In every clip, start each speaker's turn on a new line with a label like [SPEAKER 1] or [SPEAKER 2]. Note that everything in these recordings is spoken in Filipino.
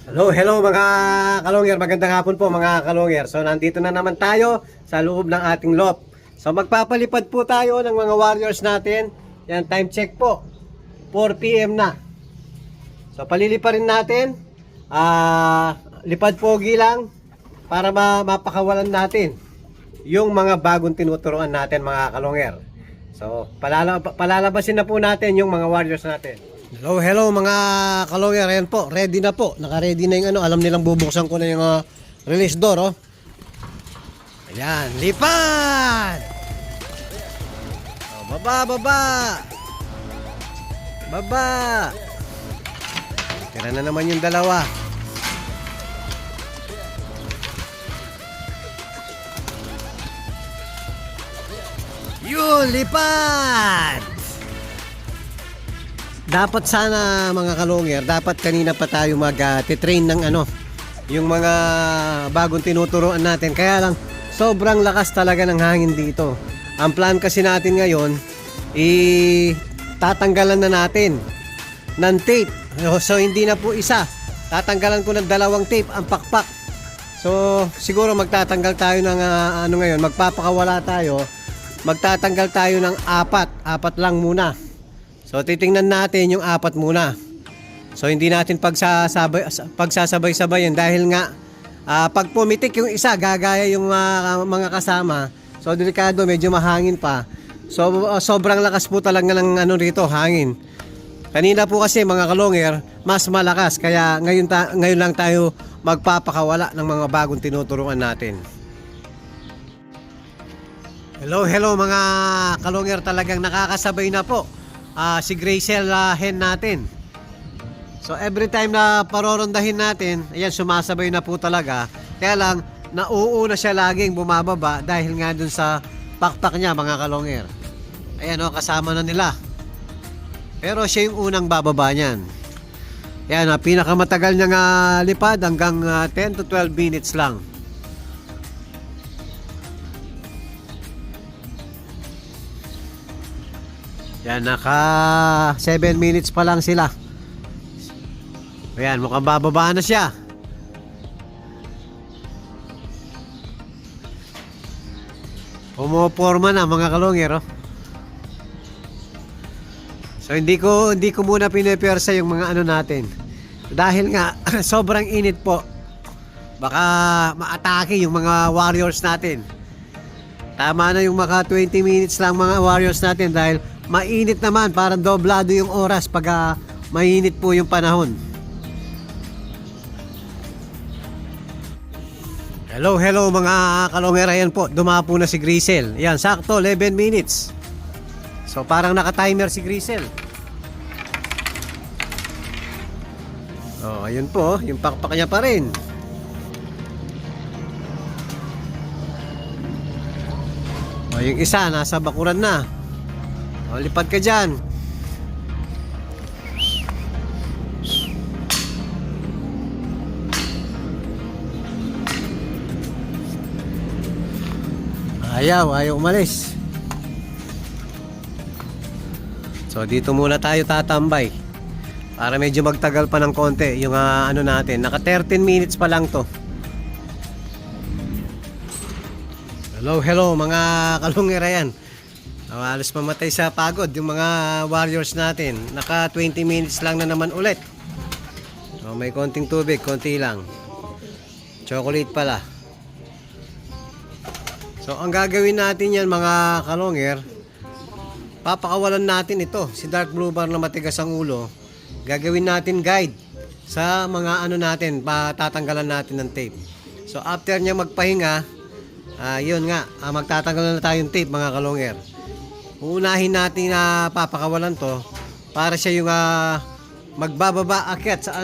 [SPEAKER 1] Hello mga kalongyer, magandang hapon po mga kalongyer. So nandito na naman tayo sa loob ng ating loft. So magpapalipad po tayo ng mga warriors natin. Yan, time check po, 4 PM na. So paliliparin natin, lipad pogi lang para mapakawalan natin yung mga bagong tinuturuan natin mga kalongyer. So palalabasin na po natin yung mga warriors natin. Hello mga kalongyer, ayan po, ready na po. Naka-ready na yung alam nilang bubuksan ko na yung release door, oh. Ayan, lipad! Oh, baba! Tira na naman yung dalawa. Yun, lipad! Dapat sana mga kalongyer, dapat kanina pa tayo mag-train ng yung mga bagong tinuturuan natin. Kaya lang, sobrang lakas talaga ng hangin dito. Ang plan kasi natin ngayon, tatanggalan na natin ng tape. So hindi na po isa. Tatanggalan ko ng 2 tape ang pakpak. So siguro magtatanggal tayo ng ngayon, magpapakawala tayo. Magtatanggal tayo ng 4 lang muna. So titingnan natin yung 4 muna. So hindi natin pagsasabay-sabayan dahil nga pag pumitik yung isa, gagaya yung mga kasama. So delikado, medyo mahangin pa. So sobrang lakas po talaga ng rito, hangin. Kanina po kasi mga kalongyer, mas malakas, kaya ngayon lang tayo magpapakawala ng mga bagong tinuturuan natin. Hello mga kalongyer, talagang nakakasabay na po. Si Gracel hen natin. So every time na parorondahin natin, ayan, sumasabay na po talaga. Kaya lang, nauuna siya laging bumababa dahil nga dun sa pakpak niya mga kalongyer. Ayan, kasama na nila. Pero siya yung unang bababa niyan. Ayan, pinakamatagal niyang lipad hanggang 10 to 12 minutes lang. Yan, naka 7 minutes pa lang sila. Ayan, mukhang bababa na siya. Pumoporma na mga kalongyer, oh. So hindi ko muna pinepersa yung mga natin. Dahil nga sobrang init po. Baka maatake yung mga warriors natin. Tama na yung maka 20 minutes lang mga warriors natin dahil mainit naman, parang doblado yung oras pag mainit po yung panahon. Hello mga kalongyer, ayan po, dumapo na si Gracel. Ayan, sakto, 11 minutes. So parang naka-timer si Gracel. Oh, ayun po, yung pakpak niya pa rin. Oh, yung isa nasa bakuran na. O, lipad ka dyan. Ayaw umalis. So dito muna tayo tatambay para medyo magtagal pa ng konti yung natin. Naka 13 minutes pa lang to. Hello mga kalongyer, yan. Halos mamatay sa pagod yung mga warriors natin. Naka 20 minutes lang na naman ulit. So, may konting tubig, konti lang. Chocolate pala. So ang gagawin natin yan mga kalongyer, papakawalan natin ito, si Dark Blue Bar na matigas ang ulo. Gagawin natin guide sa mga natin, patatanggalan natin ng tape. So after niya magpahinga, yun nga, magtatanggal na tayong tape mga kalongyer. Uunahin natin na papakawalan to para siya yung magbababa akyat sa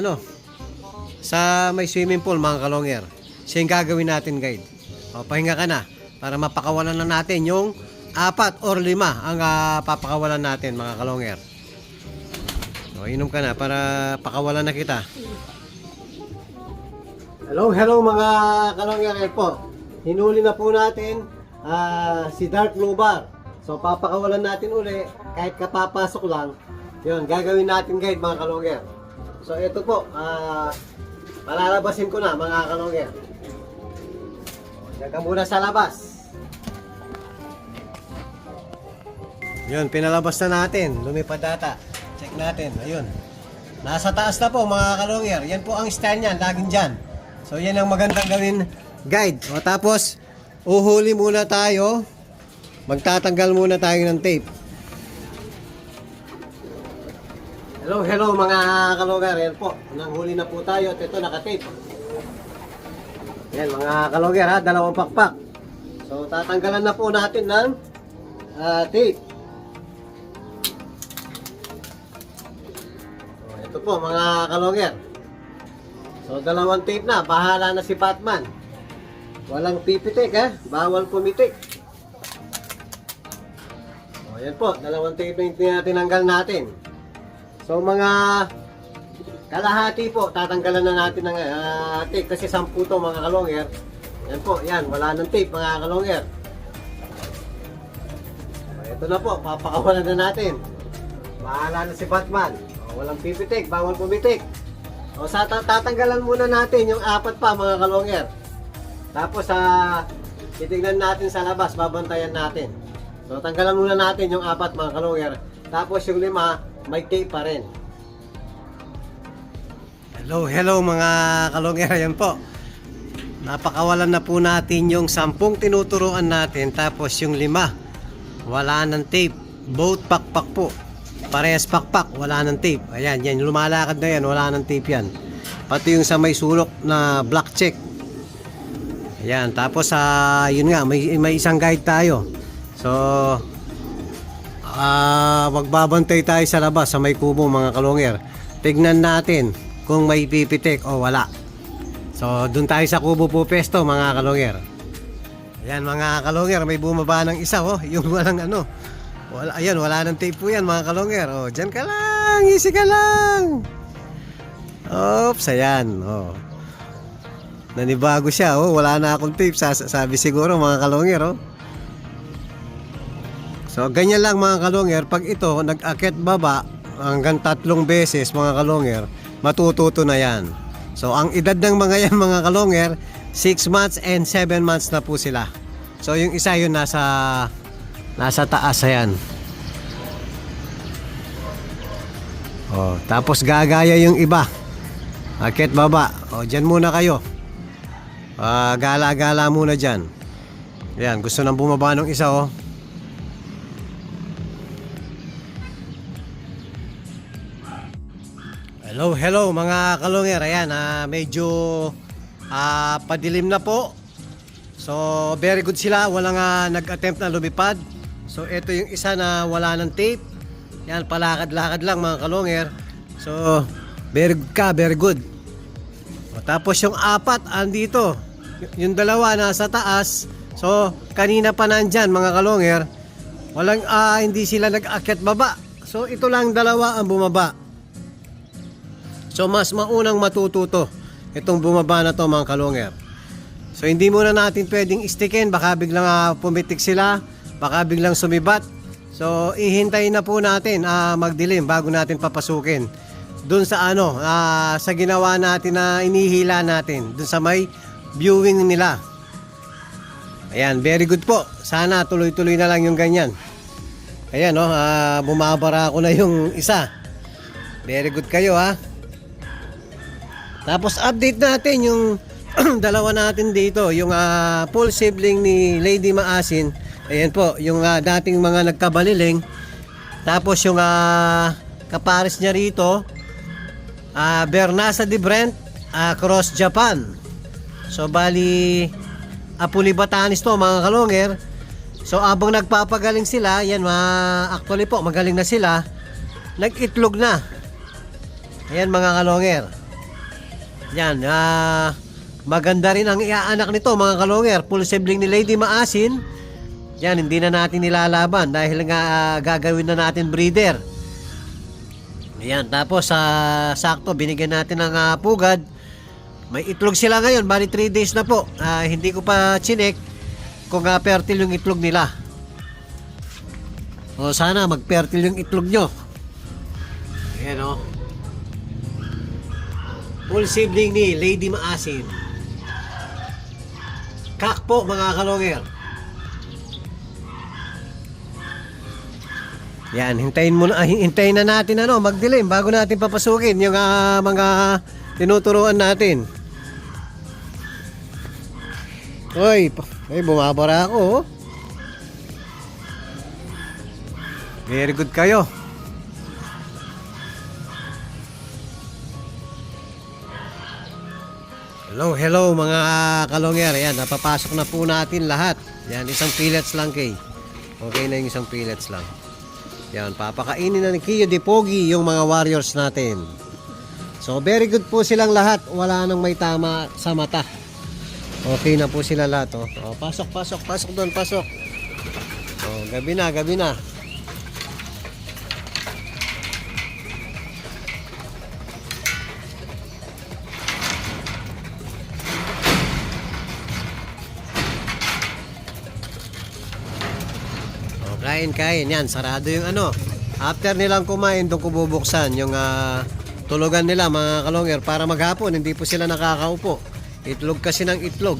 [SPEAKER 1] sa may swimming pool mga kalongyer. Siya yung gagawin natin guide. O, pahinga ka na para mapakawalan na natin yung 4 or 5 ang papakawalan natin mga kalongyer. O, inom ka na para pakawalan na kita. Hello mga kalongyer po. Hinuli na po natin si Dark Blue Bar. So papakawalan natin uli kahit kapapasok lang. Yun, gagawin natin guide mga kalongyer. So ito po, Palalabasin ko na mga kalongger. Diyan ka muna sa labas. Yun, pinalabas na natin. Lumipad data. Check natin. Ayun. Nasa taas na po mga kalongger. Yan po ang stand niyan. Laging dyan. So yan ang magandang gawin guide. O tapos, uhuli muna tayo. Magtatanggal muna tayo ng tape. Hello mga kalongger. Yan po. Nanghuli na po tayo. At ito naka-tape. Yan mga kalongger ha. Dalawang pakpak. So tatanggalan na po natin ng tape. Ito po mga kalongger. So dalawang tape na. Bahala na si Batman. Walang pipitik ha. Bawal pumitik. O yan po. Dalawang tape na tinanggal natin. So mga kalahati po. Tatanggalan na natin ng tape. Kasi 10 to mga kalongger. Yan po. Yan. Wala ng tape mga kalongger. O, ito na po. Papakawalan na natin. Bahala na si Batman. Walang pipitik, bawal pumitik. O tatanggalan muna natin yung 4 pa mga kalongger. Tapos titignan natin sa labas, babantayan natin. So tanggalan muna natin yung 4 mga kalongger. Tapos yung 5, may tape pa rin. Hello mga kalongger, yan po. Napakawalan na po natin yung 10 tinuturuan natin. Tapos yung 5, wala ng tape. Both pakpak po. Parehas pakpak, wala ng tape. Ayan, yan, lumalakad na yan, wala ng tape yan. Pati yung sa may sulok na black check. Ayan, tapos yun nga, may isang guide tayo. So, magbabantay tayo sa labas, sa may kubo mga kalongger. Tignan natin kung may pipitik o wala. So, dun tayo sa kubo po pesto mga kalongger. Ayan mga kalongger, may bumaba ng isa yung walang wala, ayan, wala ng tape po yan mga kalongger. O, dyan ka lang, easy ka lang. Oops, ayan. O. Nanibago siya, wala na akong tape. Sabi siguro mga kalongger. So, ganyan lang mga kalongger. Pag ito, nag-akit baba hanggang 3 beses mga kalongger, matututo na yan. So, ang edad ng mga yan mga kalongger, 6 months and 7 months na po sila. So, yung isa yun nasa taas, ayan. Tapos gagaya yung iba. Akit baba. Dyan muna kayo. Gala-gala muna dyan. Ayan, gusto nang bumaba ng isa Hello mga kalongger. Ayan, medyo padilim na po. So, very good sila. Walang nag-attempt na lumipad. So, ito yung isa na wala ng tape. Yan, palakad-lakad lang mga kalongger. So, very good. Tapos yung 4, andito. Yung 2, nasa taas. So, kanina pa nandyan mga kalongger. Walang, hindi sila nag-akyat baba. So, ito lang 2 ang bumaba. So, mas maunang matututo itong bumaba na to mga kalongger. So, hindi muna natin pwedeng istikin. Baka biglang pumitik sila. Baka biglang sumibat. So, ihintayin na po natin magdilim bago natin papasukin. Doon sa sa ginawa natin na inihila natin. Doon sa may viewing nila. Ayan, very good po. Sana tuloy-tuloy na lang yung ganyan. Ayan, bumabara ko na yung isa. Very good kayo, Tapos, update natin yung dalawa natin dito. Yung full sibling ni Lady Maasin. Ayan po, yung dating mga nagkabaliling. Tapos yung kapares niya rito, Bernasa de Brent, Cross Japan. So bali, Apuli Batanes to mga kalongger. So abang nagpapagaling sila, yan actually po, magaling na sila. Nag-itlog na. Ayan mga kalongger. Yan, maganda rin ang iaanak nito mga kalongger. Full sibling ni Lady Maasin. Yan, hindi na natin nilalaban dahil nga gagawin na natin breeder. Ayan, tapos sakto binigyan natin ng pugad. May itlog sila ngayon, bali 3 days na po. Hindi ko pa chinek kung fertile yung itlog nila. O sana mag-fertile yung itlog nyo. Ayan full sibling ni Lady Maasin. Kak po mga kalonger. Yan, hintayin na natin magdilim bago natin papasukin yung mga tinuturuan natin. Oy, bumabara ako. Oh. Very good kayo. Hello mga kalonger. Ayan, napapasok na po natin lahat. Yan, isang pellets lang kay. Okay na yung isang pellets lang. Yan, papakainin na ni Kiyo de Pogi yung mga warriors natin. So, very good po silang lahat. Wala nang may tama sa mata. Okay na po sila lahat. Oh, pasok doon, pasok. Oh, gabi na. Kain. Yan, sarado yung after nilang kumain, doon ko bubuksan yung tulugan nila mga kalonger para maghapon, hindi po sila nakakaupo. Itlog kasi ng itlog.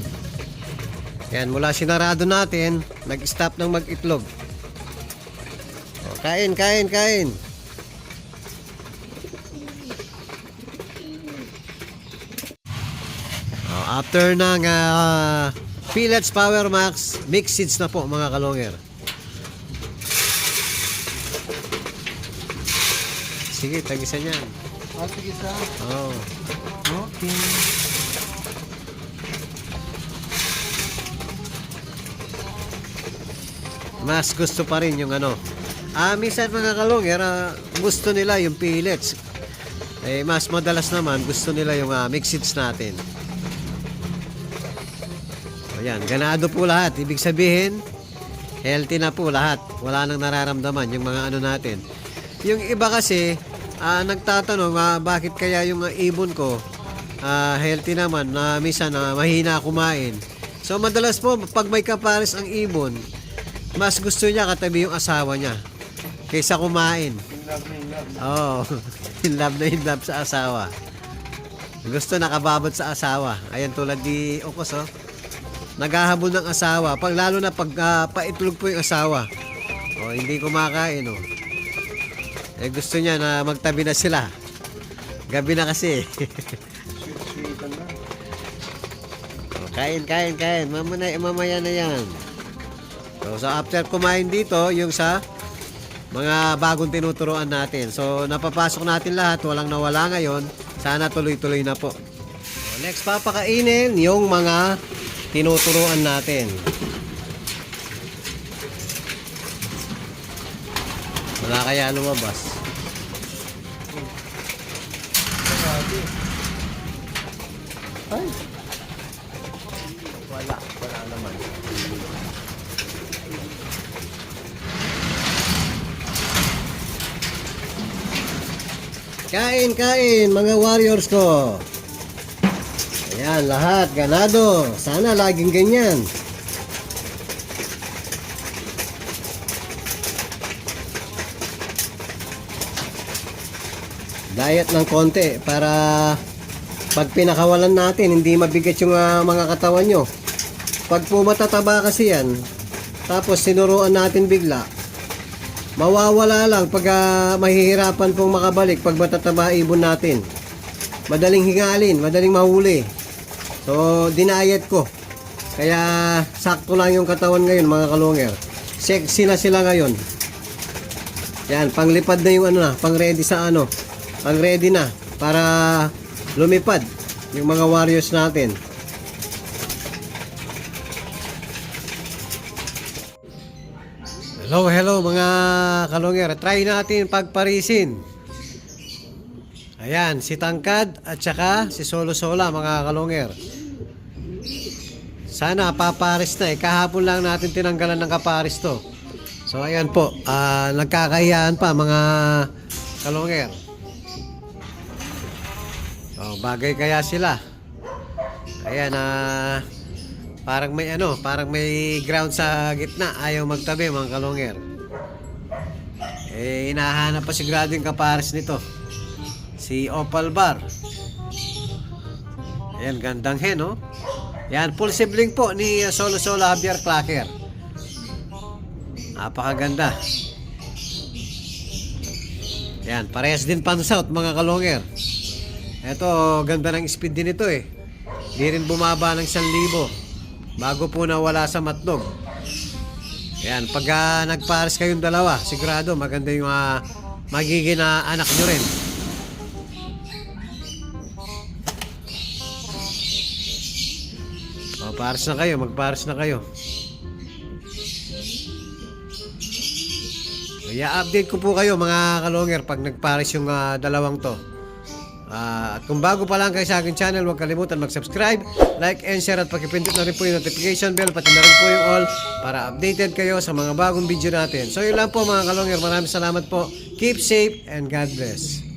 [SPEAKER 1] Yan, mula sinarado natin, nag-stop ng mag-itlog. O, kain. O, after ng Pellets Power Max, mixed seeds na po mga kalonger. Sige, tagisan yan.
[SPEAKER 2] Tagisan?
[SPEAKER 1] Oo.
[SPEAKER 2] Okay.
[SPEAKER 1] Mas gusto pa rin yung minsan mga kalonger, gusto nila yung pellets. Mas madalas naman, gusto nila yung mixed seeds natin. Ayan, ganado po lahat. Ibig sabihin, healthy na po lahat. Wala nang nararamdaman yung mga natin. Yung iba kasi, nagtatanong bakit kaya yung ibon ko healthy naman na minsan mahina kumain. So madalas po pag may kapares ang ibon, mas gusto niya katabi yung asawa niya kaysa kumain. Oo, in love sa asawa. Gusto nakababad sa asawa. Ayan tulad di Okos naghahabol ng asawa. Lalo na pag paitlog po yung asawa. Hindi kumakain gusto niya na magtabi na sila. Gabi na kasi. Kain. Mamaya na yan. So after kumain dito, yung sa mga bagong tinuturuan natin. So napapasok natin lahat. Walang nawala ngayon. Sana tuloy-tuloy na po. So, next papakainin yung mga tinuturuan natin. Wala kaya lumabas. Ay. Wala naman. Kain mga warriors ko. Ayan, lahat ganado. Sana laging ganyan. Diet ng konti para pag pinakawalan natin hindi mabigat yung mga katawan nyo. Pag pumatataba kasi yan, tapos sinuruan natin bigla, mawawala lang pag mahihirapan pong makabalik pag matataba ibon natin. Madaling hingalin, madaling mahuli. So dinayet ko. Kaya sakto lang yung katawan ngayon mga kalonger. Sexy na sila ngayon. Yan, panglipad na yung pang ready sa pang ready na para lumipad yung mga warriors natin. Hello mga kalonger. Try natin pagparisin. Ayan, si Tangkad at saka si Solo Sola mga kalonger. Sana paparis na kahapon lang natin tinanggalan ng kaparis to. So ayan po, nagkakahiyaan pa mga kalonger. Bagay kaya sila. Ayan, parang may ground sa gitna. Ayaw magtabi mga kalonger. Hinahanap pa sigurado yung kapares nito. Si Opal Bar. Ayan, gandang hen, no? Yan, full sibling po ni Solo Solo Javier Clacker. Napakaganda. Yan, parehas din pan-south mga kalonger. Ito, ganda ng speed din ito eh. Di rin bumaba ng 1,000 bago po nawala sa matlog. Yan, pag nagpares kayong dalawa, sigurado maganda yung magiging anak nyo rin. O, pares na kayo, magpares na kayo. I-update ko po kayo mga kalonger pag nagpares yung dalawang to. At kung bago pa lang kayo sa aking channel, huwag kalimutan mag-subscribe, like and share at pakipindot na rin po yung notification bell, pati na rin po yung all para updated kayo sa mga bagong video natin. So yun lang po mga kalonger, maraming salamat po. Keep safe and God bless.